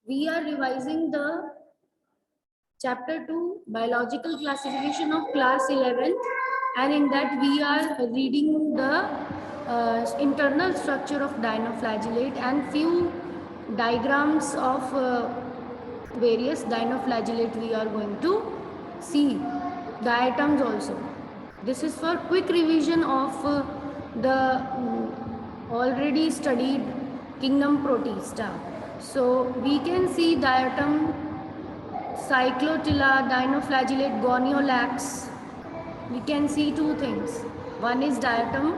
We are revising the chapter 2 biological classification of class 11th, and in that we are reading the internal structure of dinoflagellate and few diagrams of various dinoflagellate we are going to see, diatoms also. This is for quick revision of the already studied kingdom Protista. So we can see diatom Cyclotilla, dinoflagellate, goniolax. We can see two things. One is diatom.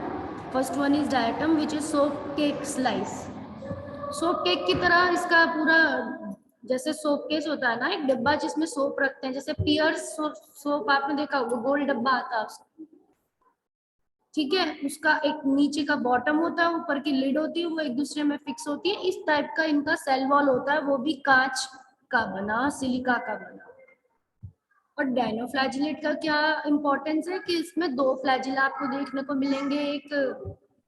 First one is diatom, which is soap cake slice. Soap cake की तरह इसका पूरा जैसे soap case होता है ना, एक डब्बा जिसमें सोप रखते हैं, जैसे पियर्स सोप आपने देखा होगा, गोल डब्बा आता है उसका, ठीक है। उसका एक नीचे का बॉटम होता है, ऊपर की लिड होती है, वो एक दूसरे में फिक्स होती है। इस टाइप का इनका सेल वॉल होता है, वो भी कांच का बना, सिलिका का बना। और डायनोफ्लैजिलेट का क्या इंपॉर्टेंस है कि इसमें दो फ्लैजिला आपको देखने को मिलेंगे, एक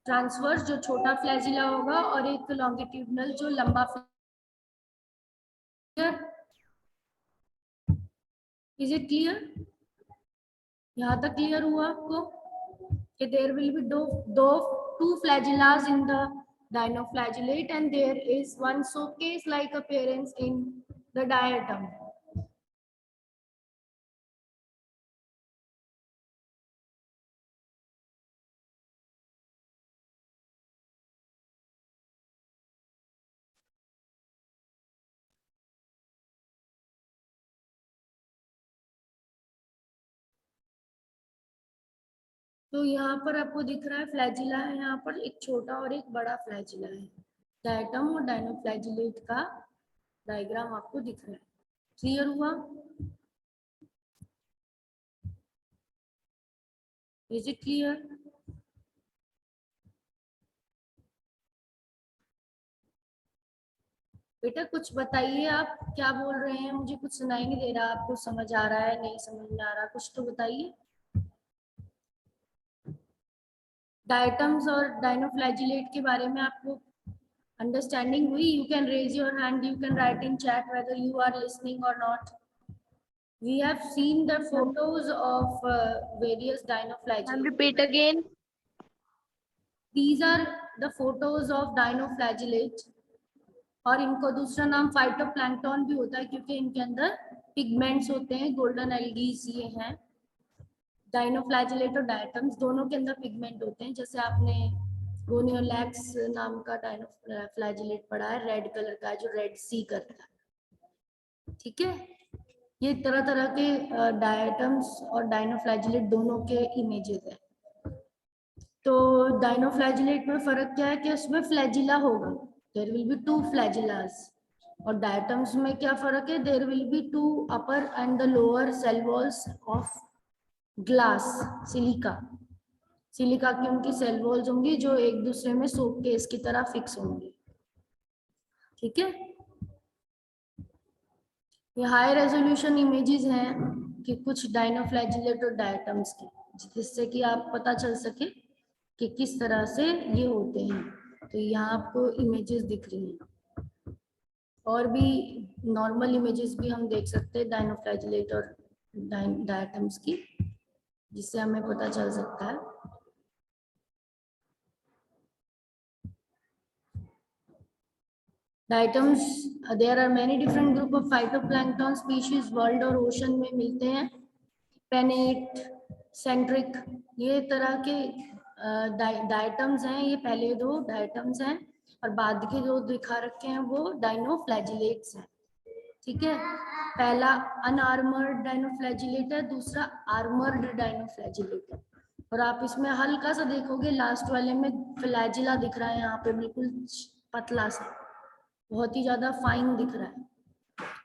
ट्रांसवर्स जो छोटा फ्लैजिला होगा और एक लॉन्गिट्यूडनल जो लंबा। Is it clear? यहाँ तक क्लियर हुआ आपको कि there will be two flagellas in the dinoflagellate and there is one showcase like appearance in the diatom. तो यहाँ पर आपको दिख रहा है फ्लैजिला है, यहाँ पर एक छोटा और एक बड़ा फ्लैजिला है। डायटम और डायनोफ्लैजिलेट का डायग्राम आपको दिख रहा है। क्लियर हुआ? Is it clear? बेटा कुछ बताइए, आप क्या बोल रहे हैं? मुझे कुछ सुनाई नहीं दे रहा। आपको समझ आ रहा है, नहीं समझ में आ रहा? कुछ तो बताइए। डायटम्स और डायनोफ्लैजिलेट के बारे में आपको अंडरस्टैंडिंग हुई? You can raise your hand, you can write in chat whether you are listening or not. We have seen the photos of various dinoflagellates. Repeat again. These are the photos of dinoflagellate, और इनको दूसरा नाम phytoplankton भी होता है क्योंकि इनके अंदर पिगमेंट्स होते हैं, गोल्डन एल्गीज ये हैं। डायनोफ्लैजिलेट और डायटम्स दोनों के अंदर पिगमेंट होते हैं। जैसे आपने गोनियोलैक्स नाम का डायनोफ्लैजिलेट पढ़ा है, रेड कलर का, जो रेड सी करता है, ठीक है। ये तरह तरह के डायटम्स और डायनोफ्लैजिलेट दोनों के इमेजेस हैं। तो डायनोफ्लैजिलेट में फर्क क्या है कि उसमें फ्लैजिला होगा, there will be two flagellas. और डायटम्स में क्या फर्क है? There will be two upper and the lower cell walls of glass, silica. Silica की उनकी सेल वॉल्स होंगी जो एक दूसरे में सोप केस की तरह फिक्स होंगी, ठीक है। ये हाई रेजोल्यूशन इमेजेस हैं कि कुछ डायनोफ्लैजिलेट और डायटम्स की, जिससे कि आप पता चल सके कि किस तरह से ये होते हैं। तो यहाँ आपको इमेजेस दिख रही हैं, और भी नॉर्मल इमेजेस भी हम देख सकते हैं डायनोफ्लैजिलेट और डायटम्स की, जिससे हमें पता चल सकता है। Diatoms, there are many different group of phytoplankton species, world और ओशन में मिलते हैं। पेनेट, सेंट्रिक, ये तरह के डायटम्स हैं। ये पहले दो डायटम्स हैं और बाद के जो दिखा रखे हैं वो डायनोफ्लैजिलेट्स हैं, ठीक है। पहला अनआर्मर्ड डायनोफ्लैजिलेट है, दूसरा आर्मर्ड डायनोफ्लैजिलेट है। और आप इसमें हल्का सा देखोगे, लास्ट वाले में फ्लैजिला दिख रहा है, यहाँ पे बिल्कुल पतला सा, बहुत ही ज्यादा फाइन दिख रहा है।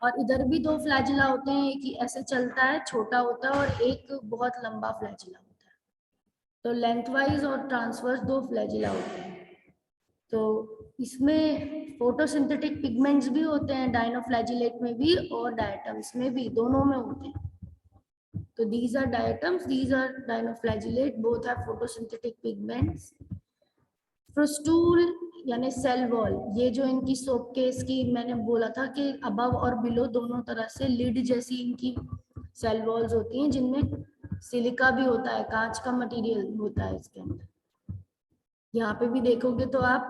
और इधर भी दो फ्लैजिला होते हैं, एक ही ऐसे चलता है, छोटा होता है, और एक बहुत लंबा फ्लैजिला होता है। तो लेंथवाइज और ट्रांसवर्स दो फ्लैजिला होते हैं। तो इसमें फोटोसिंथेटिक पिगमेंट्स भी होते हैं, डायनोफ्लैजिलेट में भी और डायटम्स में भी, दोनों में होते हैं। तो these are diatoms, these are dinoflagellate, both have photosynthetic pigments. Frustule यानी सेल वॉल, ये जो इनकी सोप केस की मैंने बोला था कि अबव और बिलो दोनों तरह से लिड जैसी इनकी सेल वॉल्स होती हैं, जिनमें सिलिका भी होता है, कांच का मटेरियल होता है इसके अंदर। यहाँ पे भी देखोगे तो आप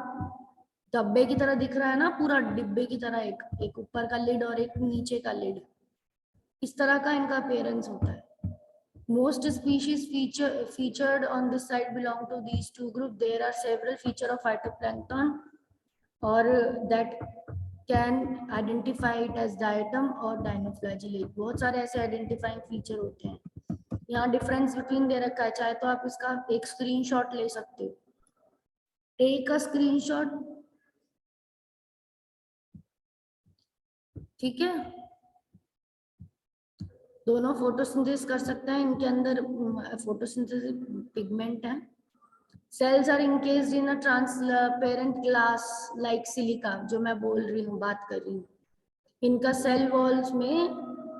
डब्बे की तरह दिख रहा है ना, पूरा डिब्बे की तरह, एक ऊपर का लिड और एक नीचे का लिड, इस तरह का इनका अपीयरेंस होता है। Most species featured on this side belong to these two groups. There are several features of phytoplankton or that can identify it as diatom or dinoflagellate. बहुत सारे ऐसे आइडेंटिफाइंग फीचर होते हैं। यहाँ डिफरेंस बिटवीन दे रखा है, चाहे तो आप इसका एक स्क्रीनशॉट ले सकते हो। टेक अ स्क्रीनशॉट, ठीक है। दोनों फोटोसिंथेसिस कर सकते हैं, इनके अंदर फोटोसिंथेसिस पिगमेंट है। Cells are encased in a transparent glass like silica, जो मैं बोल रही हूँ, बात कर रही हूँ। इनका सेल वॉल्स में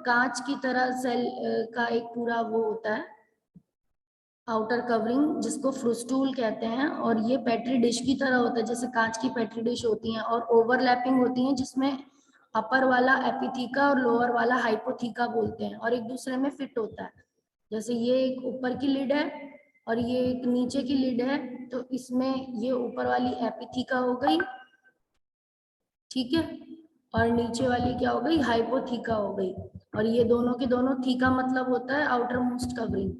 कांच की तरह सेल का एक पूरा वो होता है आउटर कवरिंग, जिसको फ्रूस्टूल कहते हैं, और ये पेट्री डिश की तरह होता है, जैसे कांच की पेट्री डिश होती हैं, और ओवरलैपिंग होती हैं, जिसमें अपर वाला एपिथीका और लोअर वाला हाइपोथीका बोलते हैं, और एक दूसरे में फिट होता है। जैसे ये एक ऊपर की लिड है और ये एक नीचे की लिड है, तो इसमें ये ऊपर वाली एपिथीका हो गई, ठीक है, और नीचे वाली क्या हो गई, हाइपोथीका हो गई। और ये दोनों के दोनों थीका मतलब होता है आउटर मोस्ट कवरिंग।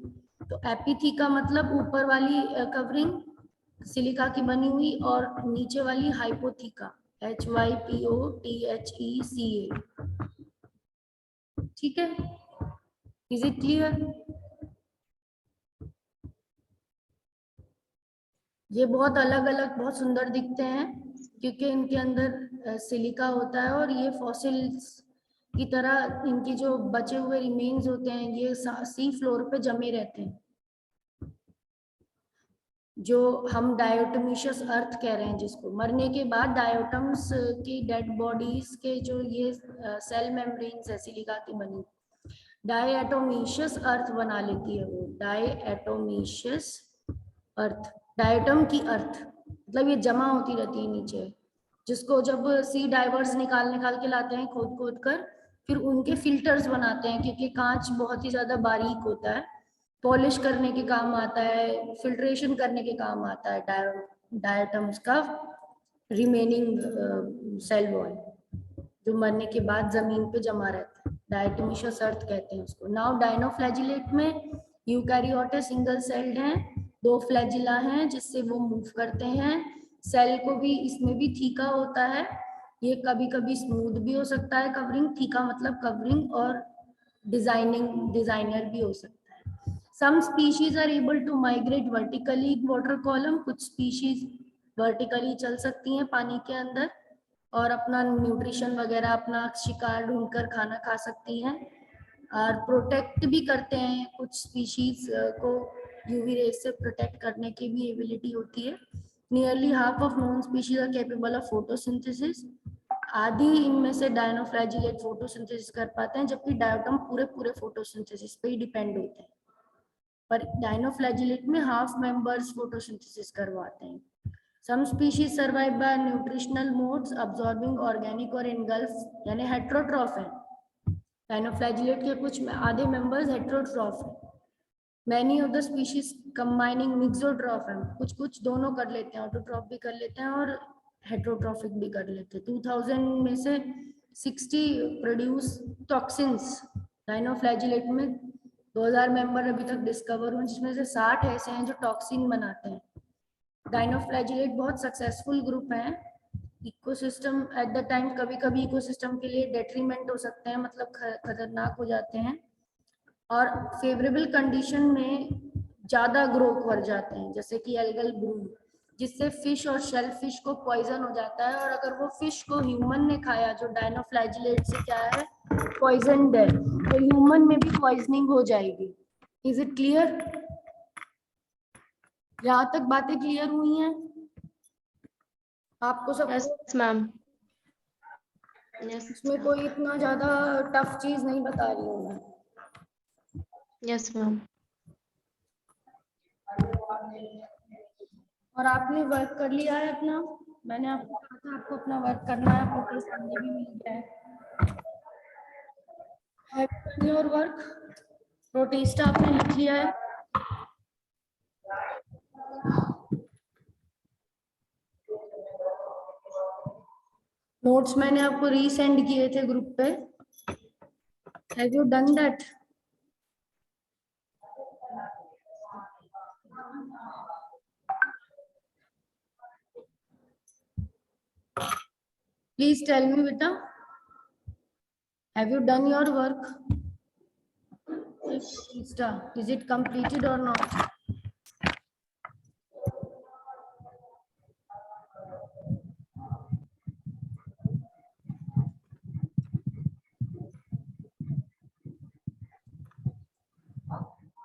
तो एपिथीका मतलब ऊपर वाली कवरिंग सिलिका की बनी हुई, और नीचे वाली हाइपोथीका, HYPOTHECA, ठीक है। Is it clear? ये बहुत अलग अलग बहुत सुंदर दिखते हैं क्योंकि इनके अंदर सिलिका होता है, और ये फॉसिल्स की तरह इनकी जो बचे हुए रिमेन्स होते हैं ये सी फ्लोर पे जमे रहते हैं, जो हम डायोटोमिशियस अर्थ कह रहे हैं, जिसको मरने के बाद डायोटम्स की डेड बॉडीज के जो ये सेल मेम्ब्रेन्स है सिलिका की बनी, डायटोमिशियस अर्थ बना लेती है वो, डायटोमिशियस अर्थ, डायटम की अर्थ मतलब ये जमा होती रहती है नीचे, जिसको जब सी डाइवर्स निकाल के लाते हैं खोद खोद कर, फिर उनके फिल्टर्स बनाते हैं, क्योंकि कांच बहुत ही ज्यादा बारीक होता है, पॉलिश करने के काम आता है, फिल्ट्रेशन करने के काम आता है डायटम्स का रिमेनिंग सेल वॉल, जो मरने के बाद जमीन पे जमा रहता है, डायटोमिशियस अर्थ कहते हैं उसको। नाउ डायनोफ्लैजिलेट में यूकैरियोट्स सिंगल सेल्ड हैं, 2 फ्लैजिला हैं जिससे वो मूव करते हैं, सेल को भी इसमें भी थीका होता है, ये कभी कभी स्मूथ भी हो सकता है कवरिंग, थीका मतलब कवरिंग, और डिजाइनर भी हो सकता है। Some species are able to migrate vertically water column, कुछ स्पीशीज वर्टिकली चल सकती हैं पानी के अंदर और अपना न्यूट्रिशन वगैरह अपना शिकार ढूंढकर खाना खा सकती हैं, और प्रोटेक्ट भी करते हैं, कुछ स्पीशीज को यूवी रेज से प्रोटेक्ट करने की भी एबिलिटी होती है। Nearly half of known species are capable of photosynthesis, आधी इनमें से डायनोफ्लैजिलेट फोटोसिंथेसिस कर पाते हैं, जबकि डायोटम पूरे पूरे फोटोसिंथेसिस पे ही डिपेंड होते हैं, पर डायनोफ्लैजिलेट में हाफ मेंबर्स फोटोसिंथेसिस करवाते हैं। Some species survive by nutritional modes, absorbing organic or engulf, यानी हेट्रोट्रॉफ है। डायनोफ्लैजिलेट के कुछ आधे मेंबर्स हेट्रोट्रॉफ है। Many of the species combining मिक्सोट्रॉफ है, कुछ कुछ दोनों कर लेते हैं, ऑटोट्रॉफ भी कर लेते हैं और हेट्रोट्रॉफिक भी कर लेते हैं। 2000 में से 60 प्रोड्यूस टॉक्सिन्स डायनोफ्लैजिलेट में, 2000 मेंबर अभी तक डिस्कवर हुए, जिसमें से 60 ऐसे हैं जो टॉक्सिन बनाते हैं। डायनोफ्लैजिलेट बहुत सक्सेसफुल ग्रुप है। इकोसिस्टम एट द टाइम कभी कभी इकोसिस्टम के लिए डेट्रीमेंट हो सकते हैं, मतलब खतरनाक हो जाते हैं, और फेवरेबल कंडीशन में ज्यादा ग्रो कर जाते हैं, जैसे कि एल्गल ब्रूम, जिससे फिश और शेल फिश को पॉइजन हो जाता है, और अगर वो फिश को ह्यूमन ने खाया जो डायनोफ्लैजिलेट से क्या है पॉइजनड है, तो ह्यूमन में भी पॉइजनिंग हो जाएगी। Is it clear? यहाँ तक बातें क्लियर हुई हैं आपको सब? Yes ma'am. इसमें कोई इतना ज्यादा टफ चीज नहीं बता रही हूँ मैं। Yes ma'am. और आपने वर्क कर लिया है अपना? मैंने आपको कहा था आपको अपना वर्क करना है, आपको कल संडे भी मिल गया है। Have you done your work? Protista आपने लिख लिया है? नोट्स मैंने आपको रीसेंड किए थे ग्रुप पे। Have you done that? Please tell me, beta. Have you done your work? Is it completed or not?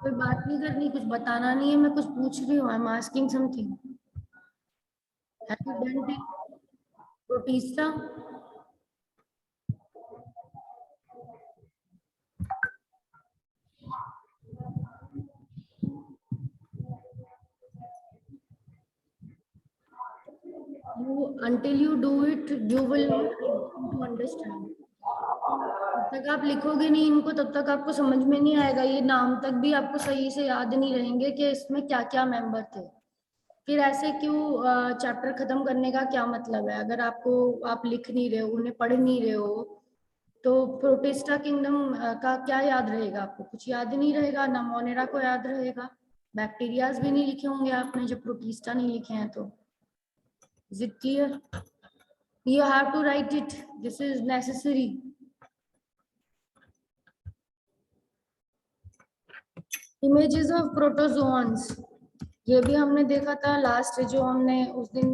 कोई बात नहीं करनी, कुछ बताना नहीं है, मैं कुछ पूछ रही हूँ। I am asking something. Have you done it protista? Until you do it, you will not able to understand. जब तक आप लिखोगे नहीं इनको तब तक आपको समझ में नहीं आएगा। ये नाम तक भी आपको सही से याद नहीं रहेंगे कि इसमें क्या क्या मेंबर थे। फिर ऐसे क्यों चैप्टर खत्म करने का क्या मतलब है? अगर आप लिख नहीं रहे हो, उन्हें पढ़ नहीं रहे हो, तो प्रोटिस्टा किंगडम का क्या याद रहेगा आपको? कुछ याद ही नहीं रहेगा। ना मोनेरा को याद रहेगा, बैक्टीरियाज भी नहीं लिखे होंगे आपने जब प्रोटिस्टा नहीं लिखे हैं तो। Is it clear? You have to write it. This is necessary. Images of protozoans. ये भी हमने देखा था लास्ट, जो हमने उस दिन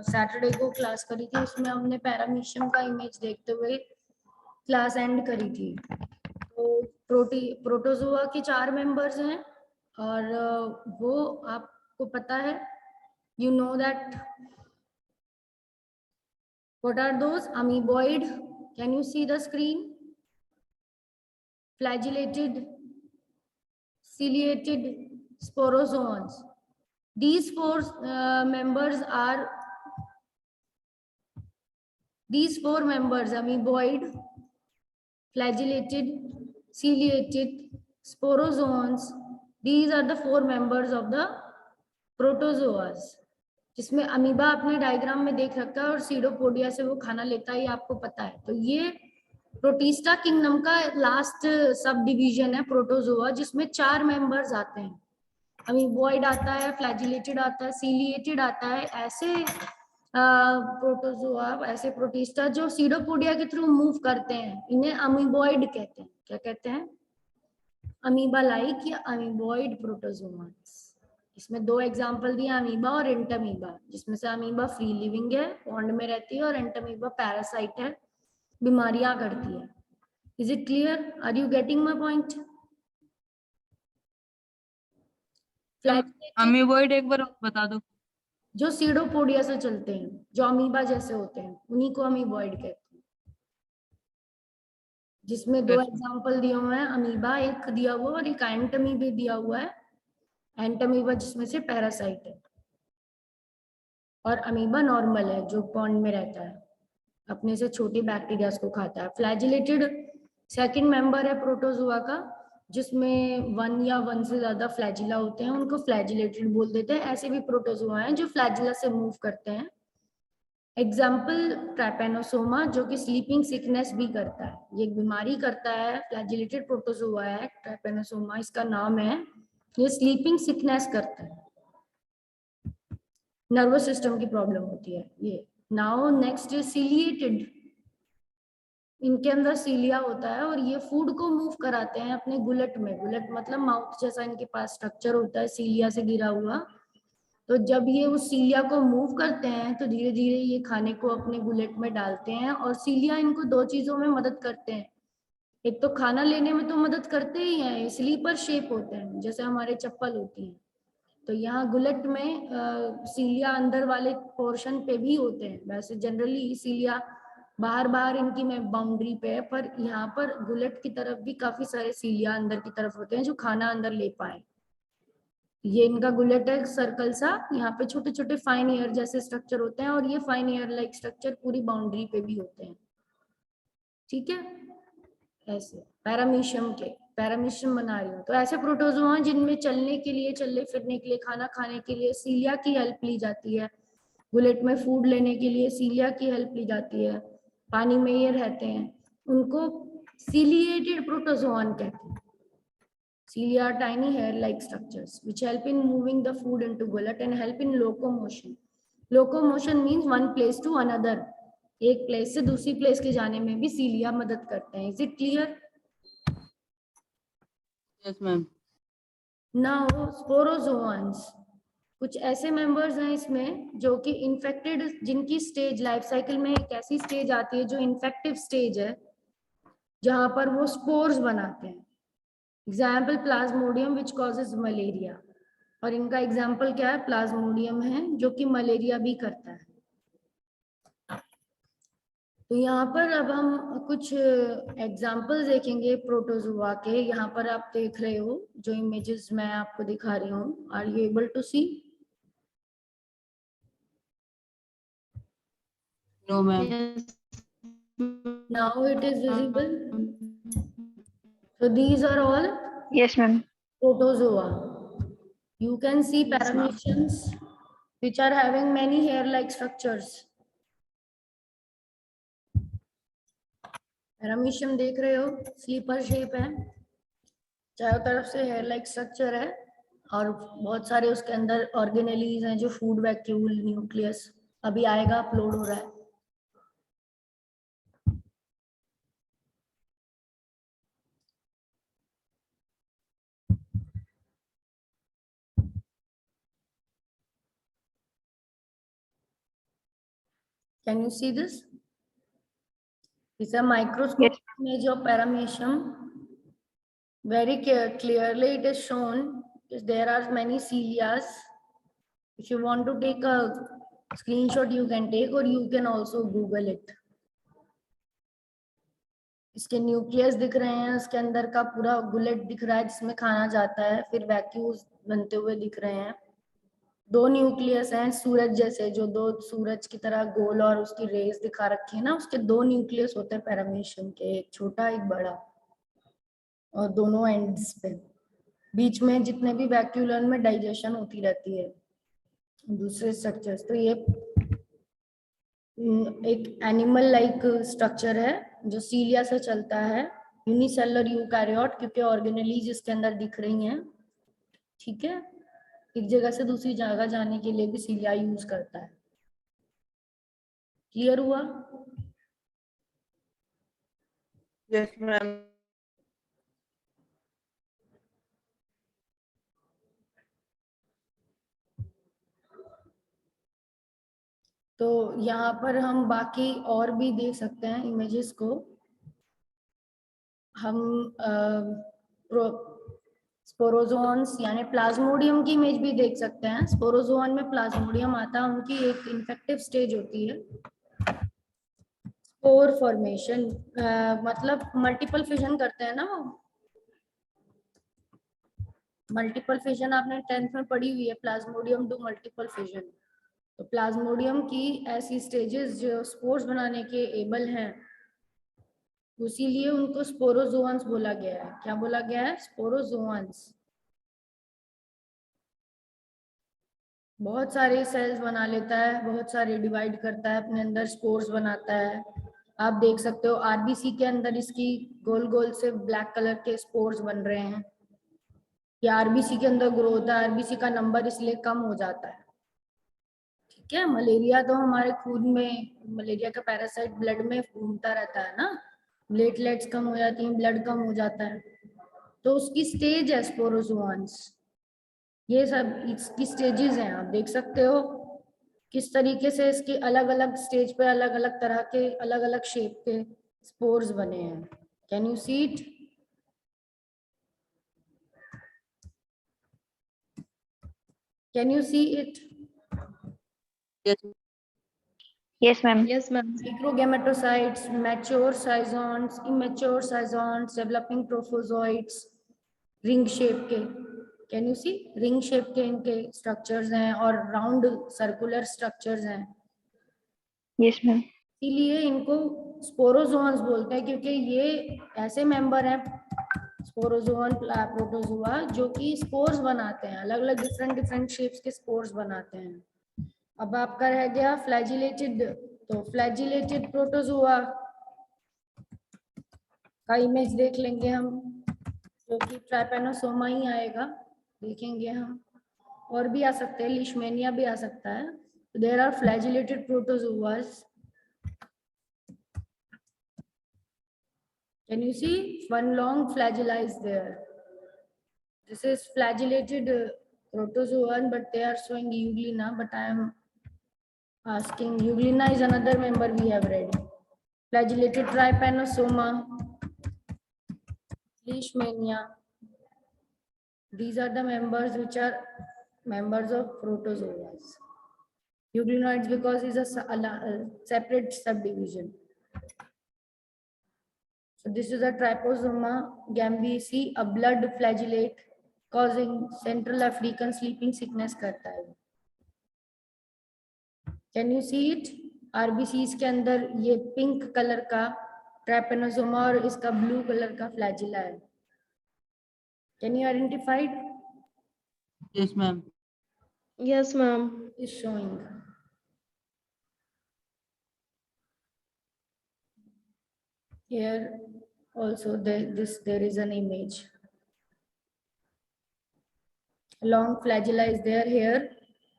सैटरडे को क्लास करी थी, उसमें हमने पैरामीशियम का इमेज देखते हुए क्लास एंड करी थी। तो प्रोटोजोआ के 4 मेंबर्स हैं और वो आपको पता है, you know that. What are those? Amoeboid. Can you see the screen? Flagellated, ciliated, sporozoans. These four members are amoeboid, flagellated, ciliated, sporozoans. These are the 4 members of the protozoas. जिसमें amoeba आपने diagram में देख रखा है और pseudopodia से वो खाना लेता है, ये आपको पता है। तो ये प्रोटिस्टा किंगडम का लास्ट सब डिवीजन है प्रोटोजोआ, जिसमें 4 मेंबर्स आते हैं। अमीबॉइड आता है, फ्लैजिलेटेड आता है, सीलिएटेड आता है। ऐसे प्रोटोजोआ, ऐसे प्रोटिस्टा जो सीडोपोडिया के थ्रू मूव करते हैं, इन्हें अमीबॉइड कहते हैं। क्या कहते हैं? अमीबा लाइक या अमीबॉइड प्रोटोजोआस। इसमें 2 एग्जांपल दिए, अमीबा और एंटमीबा, जिसमें से अमीबा फ्री लिविंग है, पॉन्ड में रहती है, और एंटमीबा पैरासाइट है, बीमारियां करती है। Is it clear? Are you getting my point? Amoeboid एक बार बता दो। जो सीडोपोडिया से चलते हैं, जो अमीबा जैसे होते हैं, उन्हीं को अमीबॉइड कहते हैं। जिसमें 2 एग्जांपल दिए हुए हैं, अमीबा एक दिया हुआ और एक एंटमीबा दिया हुआ है। एंटमीबा जिसमें से पैरासाइट है, और अमीबा नॉर्मल है जो पॉन्ड में रहता है, अपने से छोटे बैक्टीरिया को खाता है। फ्लैजिलेटेड सेकंड मेंबर है प्रोटोजोआ का, जिसमें 1 या 1 से ज्यादा फ्लैजिला होते हैं, उनको फ्लैजिलेटेड बोल देते हैं। ऐसे भी प्रोटोजोआ हैं जो फ्लैजिला से मूव करते हैं। एग्जाम्पल ट्रैपेनोसोमा, जो कि स्लीपिंग सिकनेस भी करता है, ये एक बीमारी करता है, फ्लैजिलेटेड प्रोटोजोआ है ट्रैपेनोसोमा इसका नाम है। ये स्लीपिंग सिकनेस करता है, नर्वस सिस्टम की प्रॉब्लम होती है ये। Now next is ciliated. इनके अंदर सीलिया होता है और ये फूड को मूव कराते हैं अपने गुलेट में। गुलेट मतलब माउथ जैसा इनके पास स्ट्रक्चर होता है, सीलिया से घिरा हुआ। तो जब ये उस सीलिया को मूव करते हैं तो धीरे धीरे ये खाने को अपने गुलेट में डालते हैं। और सीलिया इनको 2 चीजों में मदद करते हैं। एक तो खाना लेने में तो मदद करते ही हैं, स्लीपर शेप होते हैं जैसे हमारे चप्पल होती है। तो यहाँ गुलेट में सीलिया अंदर वाले पोर्शन पे भी होते हैं। वैसे जनरली सीलिया बाहर इनकी में बाउंड्री पे है, पर यहाँ पर गुलेट की तरफ भी काफी सारे सीलिया अंदर की तरफ होते हैं जो खाना अंदर ले पाए। ये इनका गुलेट है, सर्कल सा, यहाँ पे छोटे छोटे फाइन एयर जैसे स्ट्रक्चर होते हैं और ये फाइन एयर लाइक स्ट्रक्चर पूरी बाउंड्री पे भी होते हैं। ठीक है, ऐसे पैरामीशियम बना रही हूँ। तो ऐसे प्रोटोजोआ जिनमें चलने के लिए, चलने फिरने के लिए, खाना खाने के लिए सीलिया की हेल्प ली जाती है। गुलेट में फूड लेने के लिए सीलिया की हेल्प ली जाती है। पानी में ये रहते हैं, उनको सीलिएटेड प्रोटोजोआन कहते हैं। Cilia are tiny hair-like structures which help in moving the food into gullet and help in locomotion. Locomotion means one place to another. एक प्लेस से दूसरी प्लेस के जाने में भी सीलिया मदद करते हैं। Is it clear? Yes, ma'am. Now sporozoans, कुछ ऐसे मेंबर्स हैं इसमें जो कि इन्फेक्टेड, जिनकी स्टेज लाइफ साइकिल में एक ऐसी स्टेज आती है जो इन्फेक्टिव स्टेज है, जहां पर वो स्पोर्स बनाते हैं। Example Plasmodium which causes malaria, और इनका एग्जाम्पल क्या है? प्लाज्मोडियम है जो कि मलेरिया भी करता है। तो यहाँ पर अब हम कुछ एग्जाम्पल्स देखेंगे प्रोटोजोआ के। यहाँ पर आप देख रहे हो जो इमेजेस मैं आपको दिखा रही हूँ, are you able to see? No, ma'am. Yes. Now it is visible. So these are all Yes, ma'am. protozoa. You can see Yes, ma'am. parameciums which are having many hair-like structures. Paramecium देख रहे हो, sleeper shape है, चारों तरफ से hair like structure है और बहुत सारे उसके अंदर ऑर्गेनेलीज हैं जो फूड वैक्यूल न्यूक्लियस, अभी आएगा, अपलोड हो रहा है। Can you see this? It's a microscopic image of paramecium. Very clearly it is shown there are many cilias. If you want to take a screenshot you can take, or you can also Google it. इसके nucleus दिख रहे हैं, उसके अंदर का पूरा gullet दिख रहा है जिसमें खाना जाता है, फिर वैक्यूल्स बनते हुए दिख रहे हैं। दो न्यूक्लियस हैं सूरज जैसे, जो दो सूरज की तरह गोल और उसकी रेस दिखा रखी है ना, उसके दो न्यूक्लियस होते हैं पैरामीशियम के, एक छोटा एक बड़ा, और दोनों एंड्स पे बीच में जितने भी वैक्यूलर में डाइजेशन होती रहती है दूसरे स्ट्रक्चर्स। तो ये एक एनिमल लाइक स्ट्रक्चर है जो सीलिया से चलता है, यूनिसेलुलर यूकैरियोट, क्योंकि ऑर्गेनेलीज इसके अंदर दिख रही हैं। ठीक है, एक जगह से दूसरी जगह जाने के लिए भी सीलिया यूज करता है। क्लियर हुआ? Yes, ma'am. तो यहाँ पर हम बाकी और भी देख सकते हैं इमेजेस को। हम स्पोरोजोन्स यानी प्लाज्मोडियम की इमेज भी देख सकते हैं। स्पोरोजोन में प्लाज्मोडियम आता है, उनकी एक इन्फेक्टिव स्टेज होती है स्पोर फॉर्मेशन, मतलब मल्टीपल फिजन करते हैं ना वो। मल्टीपल फिजन आपने 10th में पढ़ी हुई है, प्लाज्मोडियम डू मल्टीपल फिजन। तो प्लाज्मोडियम की ऐसी स्टेजेस जो स्पोर्स बनाने के एबल हैं, इसीलिए उनको स्पोरोजोन्स बोला गया है। क्या बोला गया है? स्पोरोजोन्स। बहुत सारे सेल्स बना लेता है, बहुत सारे डिवाइड करता है, अपने अंदर स्पोर्स बनाता है। आप देख सकते हो आरबीसी के अंदर इसकी गोल गोल से ब्लैक कलर के स्पोर्स बन रहे हैं। ये आरबीसी के अंदर ग्रो होता है, आरबीसी का नंबर इसलिए कम हो जाता है। ठीक है, मलेरिया तो हमारे खून में, मलेरिया का पैरासाइट ब्लड में घूमता रहता है ना, प्लेटलेट्स कम हो जाती हैं, ब्लड कम हो जाता है, तो उसकी स्टेज है स्पोरोजोन्स। ये सब इसकी स्टेजेस हैं, आप देख सकते हो किस तरीके से इसकी अलग अलग स्टेज पे अलग अलग तरह के अलग अलग शेप के स्पोर्स बने हैं। Can you see it? Can you see it? Yes. Yes, ma'am. Yes, ma'am. Microgametocytes, mature scisons, immature scisons, developing trophozoites, ring shape के। Can you see ring shape के इनके स्ट्रक्चर्स हैं और राउंड सर्कुलर स्ट्रक्चर्स हैं, Yes, ma'am. इसीलिए इनको स्पोरोजोअन्स बोलते हैं क्योंकि ये ऐसे मेंबर हैं स्पोरोजोअन प्रोटोजोआ जो कि स्पोर्स बनाते हैं, अलग अलग डिफरेंट शेप्स के स्पोर्स बनाते हैं। अब आपका रह गया फ्लैजिलेटेड, तो फ्लैजिलेटेड प्रोटोजोआ का इमेज देख लेंगे हम, जो कि ट्राइपेनोसोमा ही आएगा, देखेंगे हम, और भी आ सकते हैं, लिशमेनिया भी आ सकता है। There are flagellated protozoas. Can you see one long flagella is there? This is flagellated protozoan, but they are showing Euglena. But I am asking, Euglena is another member we have read. Flagellated trypanosoma, leishmania. These are the members which are members of protozoas. Euglenoids because it's a separate subdivision. So this is a Trypanosoma gambiaceae, a blood flagellate causing Central African sleeping sickness करता है। Can you see it? RBCs के अंदर ये pink colour का Trypanosoma और इसका blue colour का flagella है। Can you identify it? Yes, ma'am. Yes, ma'am. Is showing. Here also there is an image. Long flagella is there here.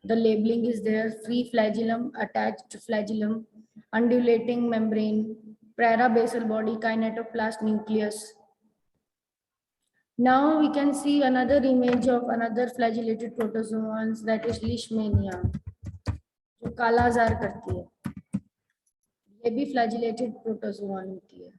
The labeling is there. Free flagellum, attached flagellum, undulating membrane, parabasal body, kinetoplast nucleus. Now we can see another image of another flagellated protozoans, that is leishmania, जो काला jar करती है। ये भी flagellated protozoan होती है।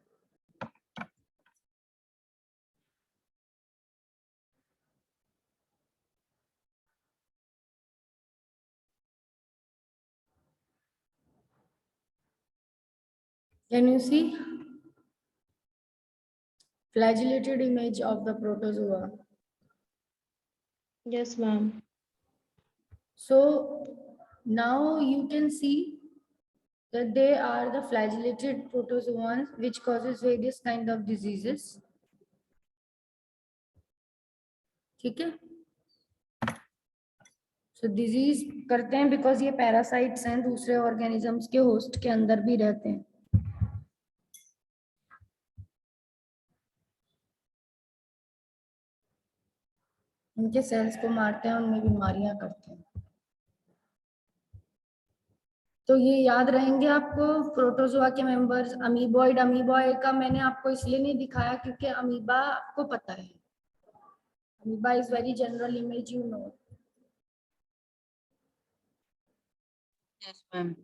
Can you see flagellated image of the protozoa? Yes, ma'am. So now you can see that they are the flagellated protozoans which causes various kind of diseases. ठीक है? So disease करते हैं because ये parasites हैं, दूसरे organisms के host के अंदर भी रहते हैं। उनके सेल्स को मारते हैं, उनमें बीमारियां करते हैं। तो ये याद रहेंगे आपको प्रोटोजोआ के मेंबर्स। अमीबॉइड, अमीबॉइड का मैंने आपको इसलिए नहीं दिखाया क्योंकि अमीबा आपको पता है, amoeba is very general image, you know. Yes, ma'am.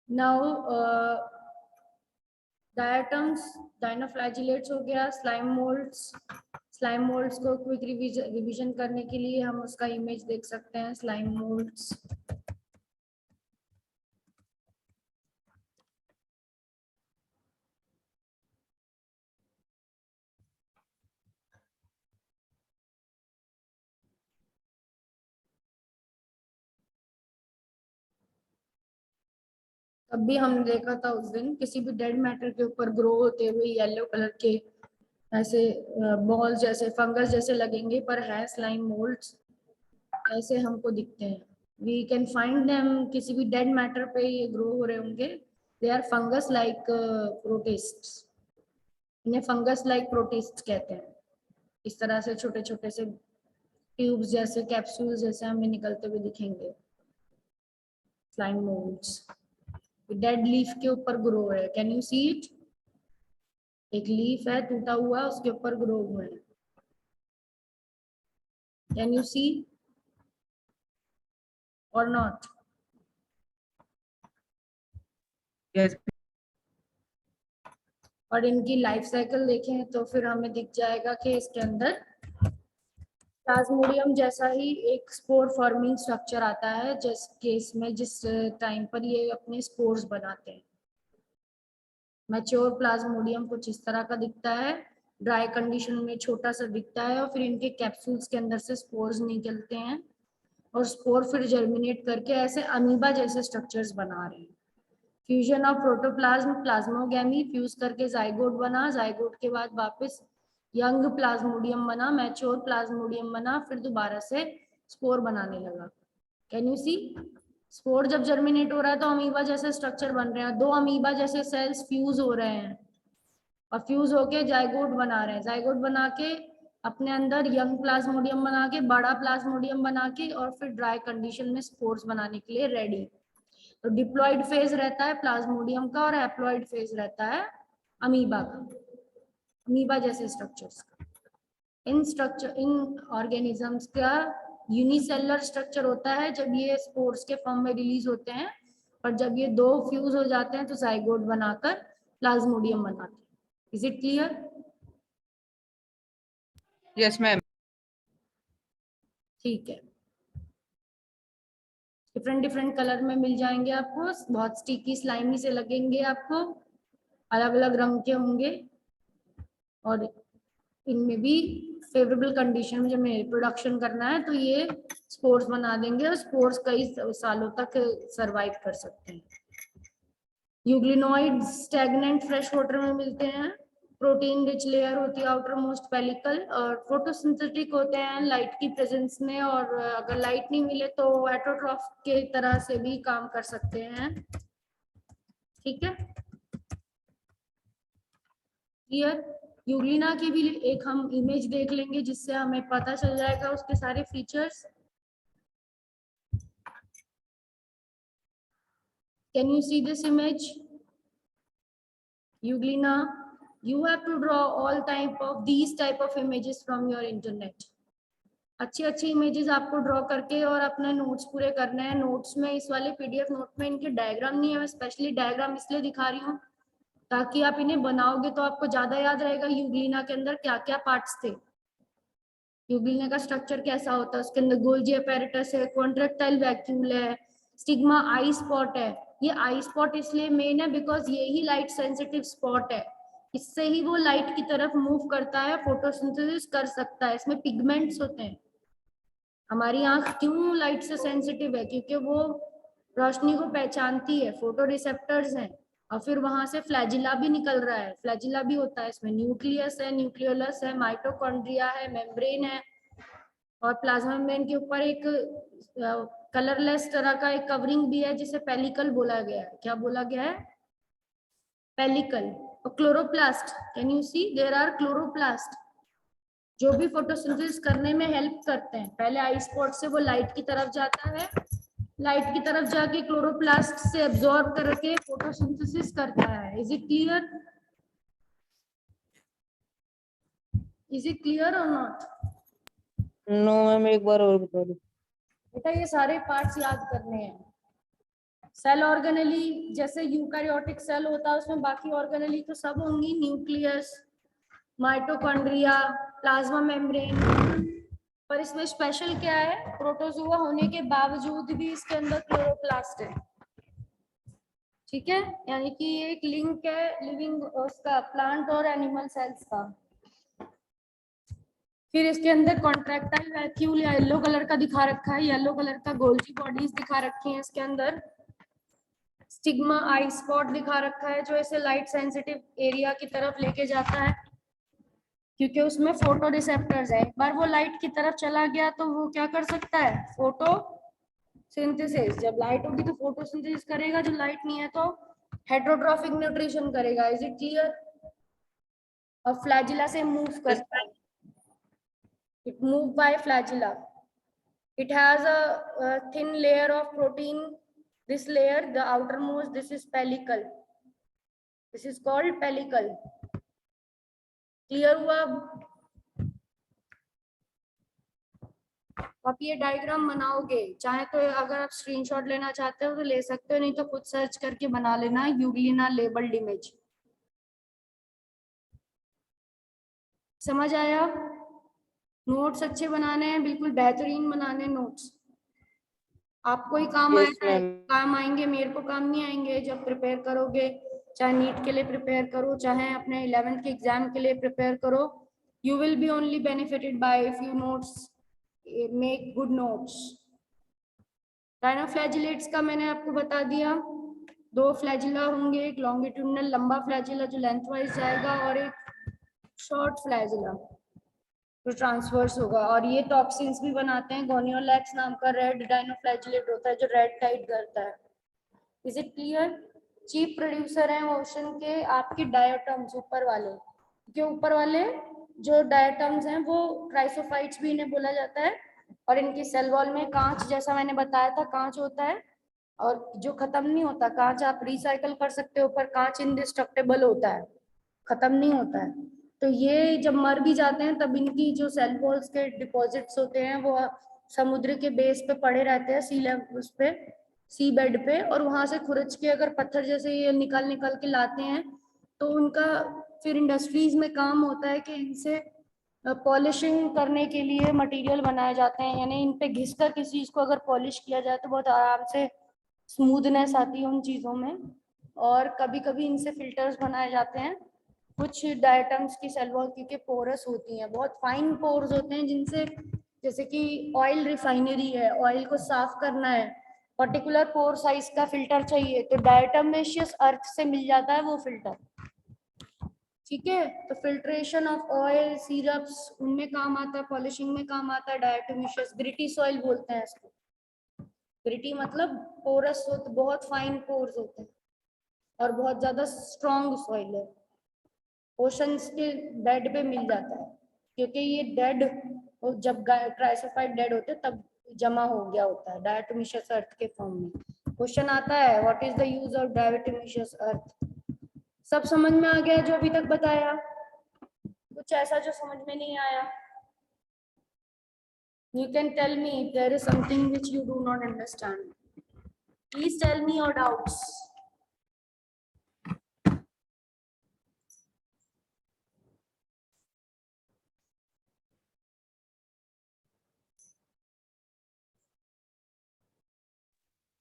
Now diatoms, dinoflagellates हो गया, स्लाइम मोल्ड्स। स्लाइम मोल्ड्स को क्विक रिवीजन करने के लिए हम उसका इमेज देख सकते हैं, स्लाइम मोल्ड्स। तब भी हमने देखा था उस दिन, किसी भी डेड मैटर के ऊपर ग्रो होते हुए येलो कलर के ऐसे बॉल जैसे फंगस जैसे लगेंगे, पर है स्लाइम मोल्ड्स, ऐसे हमको दिखते हैं। वी कैन फाइंड देम, किसी भी डेड मैटर पे ये ग्रो हो रहे होंगे। They are fungus like protists, इन्हें फंगस लाइक प्रोटिस्ट कहते हैं। इस तरह से छोटे छोटे से ट्यूब्स जैसे, कैप्सूल जैसे हमें निकलते हुए दिखेंगे स्लाइम मोल्ड्स। डेड लीफ के ऊपर ग्रो है, कैन यू सी इट? एक लीफ है टूटा हुआ, उसके ऊपर ग्रो हुए हैं, कैन यू सी और नॉट? Yes. और इनकी लाइफ साइकिल देखें तो फिर हमें दिख जाएगा कि इसके अंदर प्लाज्मोडियम जैसा ही एक स्पोर फॉर्मिंग स्ट्रक्चर आता है जिस केस में जिस टाइम पर ये अपने स्पोर्स बनाते हैं। मैच्योर प्लाज्मोडियम कुछ इस तरह का दिखता है, ड्राई कंडीशन में छोटा सा दिखता है और फिर इनके कैप्सूल्स के अंदर से स्पोर्स निकलते हैं और स्पोर फिर जर्मिनेट करके ऐसे अमीबा जैसे स्ट्रक्चर्स बना रहे हैं। Fusion of protoplasm, plasmogamy fuse करके जाइगोट बना, जाइगोट के बाद वापस यंग प्लाज्मोडियम बना, मैच्योर प्लाज्मोडियम बना, फिर दोबारा से स्पोर बनाने लगा। Can you see? स्पोर जब जर्मिनेट हो रहा है तो अमीबा जैसे स्ट्रक्चर बन रहे हैं, दो अमीबा जैसे सेल्स फ्यूज हो रहे हैं और फ्यूज होके जाइगोट बना रहे हैं, जाइगोट बना के अपने अंदर यंग प्लाज्मोडियम बना के, बड़ा प्लाज्मोडियम बना के और फिर ड्राई कंडीशन में स्पोर्स बनाने के लिए रेडी। तो डिप्लॉइड फेज रहता है प्लाज्मोडियम का और हैप्लॉइड फेज रहता है अमीबा का, अमीबा जैसे स्ट्रक्चर्स का। इन ऑर्गेनिजम्स का यूनिसेलुलर स्ट्रक्चर होता है जब ये स्पोर्स के फॉर्म में रिलीज होते हैं, और जब ये दो फ्यूज हो जाते हैं तो जाइगोट बनाकर प्लाज्मोडियम बनाते हैं। Is it clear? Yes, ma'am. ठीक है, डिफरेंट डिफरेंट कलर में मिल जाएंगे आपको, बहुत स्टिकी स्लाइमी से लगेंगे आपको, अलग अलग रंग के होंगे और इनमें भी फेवरेबल कंडीशन में जब हमें प्रोडक्शन करना है तो ये स्पोर्स बना देंगे और स्पोर्स कई सालों तक सरवाइव कर सकते हैं। यूग्लिनोइड स्टैग्नेंट फ्रेश वाटर में मिलते हैं, प्रोटीन रिच लेयर होती है आउटर मोस्ट पेलिकल, और फोटोसिंथेटिक होते हैं लाइट की प्रेजेंस में, और अगर लाइट नहीं मिले तो ऑटोट्रॉफ के तरह से भी काम कर सकते हैं। ठीक है, क्लियर? यूग्लिना की भी एक हम इमेज देख लेंगे जिससे हमें पता चल जाएगा उसके सारे features. Can you see this image? Euglena, you have to draw all type of these type of images from your internet. अच्छी अच्छी इमेजेस आपको ड्रॉ करके और अपने नोट्स पूरे करने हैं। नोट्स में इस वाले पीडीएफ नोट में इनके डायग्राम नहीं है, मैं स्पेशली डायग्राम इसलिए दिखा रही हूँ ताकि आप इन्हें बनाओगे तो आपको ज्यादा याद रहेगा यूग्लिना के अंदर क्या क्या पार्ट्स थे, यूग्लिना का स्ट्रक्चर कैसा होता है। उसके अंदर गोल्जी अपैरेटस है, कॉन्ट्रैक्टाइल वैक्यूल है, स्टिग्मा आई स्पॉट है। ये आई स्पॉट इसलिए मेन है बिकॉज ये ही लाइट सेंसिटिव स्पॉट है, इससे ही वो लाइट की तरफ मूव करता है, फोटोसिंथेसिस कर सकता है। इसमें पिगमेंट्स होते हैं। हमारी आंख क्यों लाइट से सेंसिटिव है? क्योंकि वो रोशनी को पहचानती है, फोटो रिसेप्टर्स हैं, और फिर वहां से फ्लैजिला भी निकल रहा है। फ्लैजिला भी होता है इसमें, न्यूक्लियस है, न्यूक्लियोलस है, माइटोकॉन्ड्रिया है, मेम्ब्रेन है, और प्लाज्मा मेम्ब्रेन के ऊपर एक कलरलेस तरह का एक कवरिंग भी है जिसे पेलिकल बोला गया है। क्या बोला गया है? पेलिकल। और chloroplast, can you see there are chloroplast जो भी फोटोसिंथेसिस करने में हेल्प करते हैं। पहले आई स्पॉट से वो लाइट की तरफ जाता है, लाइट की तरफ जाके क्लोरोप्लास्ट से एब्जॉर्ब करके फोटोसिंथेसिस करता है। Is it clear? Is it clear और नॉट? No, ma'am. एक बार और बता दो। बेटा ये सारे पार्ट्स याद करने हैं। सेल ऑर्गेनेली जैसे यूकैरियोटिक सेल होता है उसमें बाकी ऑर्गेनेली तो सब होंगी, न्यूक्लियस, माइटोकॉन्ड्रिया, प्लाज्मा मेम्ब्रेन, पर इसमें स्पेशल क्या है? प्रोटोजुआ होने के बावजूद भी इसके अंदर क्लोरोप्लास्ट है। ठीक है, यानी कि ये एक लिंक है लिविंग उसका, प्लांट और एनिमल सेल्स का। फिर इसके अंदर कॉन्ट्रैक्टाइल वैक्यूल येलो कलर का दिखा रखा है, येलो कलर का गोल्जी बॉडीज दिखा रखी हैं इसके अंदर। स्टिग्मा आई स्पॉट दिखा रखा है जो इसे लाइट सेंसिटिव एरिया की तरफ लेके जाता है क्योंकि उसमें फोटो रिसेप्टर्स है। एक बार वो लाइट की तरफ चला गया तो वो क्या कर सकता है? Photo synthesis. जब लाइट होगी तो फोटोसिंथेसिस करेगा, जब लाइट नहीं है तो हेटेरोट्रॉफिक न्यूट्रिशन करेगा। Is it clear? और फ्लैजिला से मूव करता है, it move by flagella. It has a thin layer of protein, this layer, the outermost, this is pellicle, this is called pellicle. Clear हुआ? आप ये डायग्राम बनाओगे, चाहे तो अगर आप स्क्रीनशॉट लेना चाहते हो तो ले सकते हो, नहीं तो खुद सर्च करके बना लेना यूग्लिना लेबल्ड इमेज। समझ आया? नोट्स अच्छे बनाने हैं, बिल्कुल बेहतरीन बनाने हैं नोट्स। आपको ही काम Yes, आए ma'am. काम आएंगे, मेरे को काम नहीं आएंगे। जब प्रिपेयर करोगे, चाहे नीट के लिए प्रिपेयर करो, चाहे अपने 11th के एग्जाम के लिए प्रिपेयर करो, you will be only benefited by if you notes make good notes. Dinoflagellates का मैंने आपको बता दिया, 2 फ्लैजिला होंगे, एक लॉन्गिट्यूडनल लंबा फ्लैजिला जो लेंथवाइज जाएगा और एक शॉर्ट फ्लैजिला जो ट्रांसवर्स होगा। और ये टॉक्सिन्स भी बनाते हैं। गोनियोलैक्स नाम का रेड डायनोफ्लैजिलेट होता है जो रेड टाइट करता है। Is it clear? Chief producer हैं ओशन के आपके डायटम्स, ऊपर वाले के ऊपर वाले जो डायटम्स हैं वो क्राइसोफाइट्स भी इन्हें बोला जाता है। और इनकी सेल वॉल में कांच, जैसा मैंने बताया था, कांच होता है और जो खत्म नहीं होता। कांच आप रिसाइकल कर सकते हो, पर कांच इंडिस्ट्रक्टेबल होता है, खत्म नहीं होता है। तो ये जब मर भी जाते हैं तब इनकी जो सेल वॉल्स के डिपॉजिट्स होते हैं वो समुद्र के बेस पे पड़े रहते हैं, सी लेवल उस पे, सी बेड पे, और वहां से खुरच के अगर पत्थर जैसे ये निकल निकल के लाते हैं तो उनका फिर इंडस्ट्रीज में काम होता है कि इनसे पॉलिशिंग करने के लिए मटेरियल बनाए जाते हैं। यानी इन पे घिस कर किसी चीज को अगर पॉलिश किया जाए तो बहुत आराम से स्मूथनेस आती है उन चीजों में। और कभी कभी इनसे फिल्टर्स बनाए जाते हैं। कुछ डायटम्स की सेल वॉल क्योंकि पोरस होती हैं, बहुत फाइन पोर्स होते हैं जिनसे, जैसे कि ऑयल रिफाइनरी है, ऑयल को साफ करना है, पर्टिकुलर पोर साइज का फिल्टर चाहिए, तो डायटमेशियस अर्थ से मिल जाता है वो फिल्टर। ठीक है, तो फिल्ट्रेशन ऑफ ऑयल, सिरप्स, उनमें काम आता है, पॉलिशिंग में काम आता है डायटमेशियस। ग्रिटी सॉइल बोलते हैं इसको। ग्रिटी मतलब पोरस होते, बहुत फाइन पोर्स होते हैं और बहुत ज्यादा स्ट्रॉन्ग सॉइल है। ओशंस के बेड पे मिल जाता है क्योंकि ये डेड, जब क्राइसोफाइट डेड होते तब जमा हो गया होता है डायटोमिशियस अर्थ के फॉर्म में। क्वेश्चन आता है what is the use of diatomaceous earth. सब समझ में आ गया जो अभी तक बताया? कुछ ऐसा जो समझ में नहीं आया? You can tell me if there is something which you do not understand. Please tell me your doubts.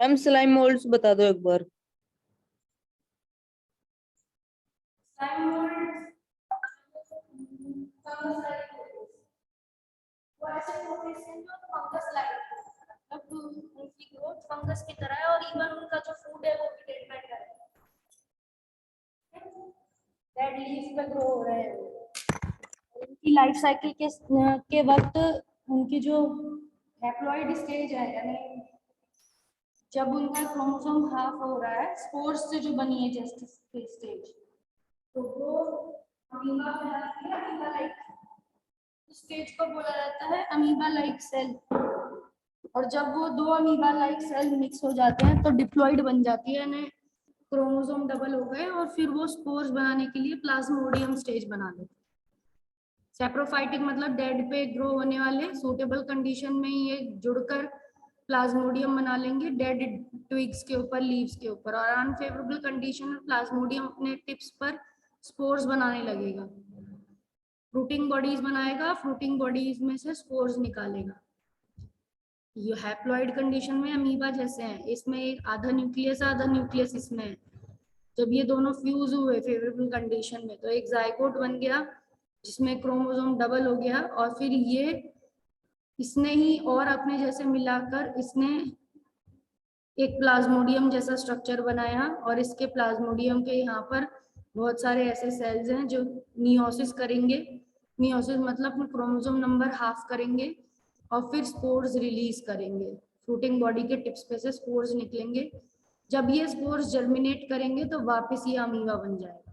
Ma'am slime moulds बता दो एक बार। Slime molds, fungus-like होते हैं। वो ऐसे होते हैं जो fungus-like होते हैं। मतलब उनकी ग्रोथ फंगस की तरह है और इवन उनका जो फूड है वो भी डेड बैठ है, डेड लीफ पे ग्रो हो रहे हैं। उनकी लाइफ साइकिल के वक्त उनकी जो हैप्लॉइड स्टेज है, यानी जब उनका क्रोमोसोम हाफ हो रहा है, स्पोर्स से जो बनी है जस्ट स्टेज, तो वो अमीबा कहलाती है। अमीबा लाइक स्टेज को बोला जाता है अमीबा लाइक सेल। और जब वो 2 अमीबा लाइक सेल मिक्स हो जाते हैं तो डिप्लॉइड बन जाती है, यानी क्रोमोसोम डबल हो गए और फिर वो स्पोर्स बनाने के लिए प्लाज्मोडियम स्टेज बना देते हैं। सेप्रोफाइटिक मतलब डेड पे ग्रो होने वाले, सूटेबल कंडीशन में ये जुड़कर प्लाज्मोडियम बना लेंगे डेड ट्विग्स के ऊपर, लीव्स के ऊपर, और अनफेवरेबल कंडीशन में प्लाज्मोडियम अपने टिप्स पर स्पोर्स बनाने लगेगा, फ्रूटिंग बॉडीज बनाएगा, फ्रूटिंग बॉडीज में से स्पोर्स निकालेगा। ये हैप्लॉइड कंडीशन में अमीबा जैसे हैं, इसमें एक आधा न्यूक्लियस इसमें है। जब ये दोनों फ्यूज हुए फेवरेबल कंडीशन में तो एक जायगोट बन गया जिसमें क्रोमोसोम डबल हो गया, और फिर ये इसने ही और अपने जैसे मिलाकर इसने एक प्लाज्मोडियम जैसा स्ट्रक्चर बनाया, और इसके प्लाज्मोडियम के यहाँ पर बहुत सारे ऐसे सेल्स हैं जो मियोसिस करेंगे। मियोसिस मतलब क्रोमोसोम नंबर हाफ करेंगे और फिर स्पोर्स रिलीज करेंगे। फ्रूटिंग बॉडी के टिप्स पे से स्पोर्स निकलेंगे। जब ये स्पोर्स जर्मिनेट करेंगे तो वापस ये अमीबा बन जाएगा।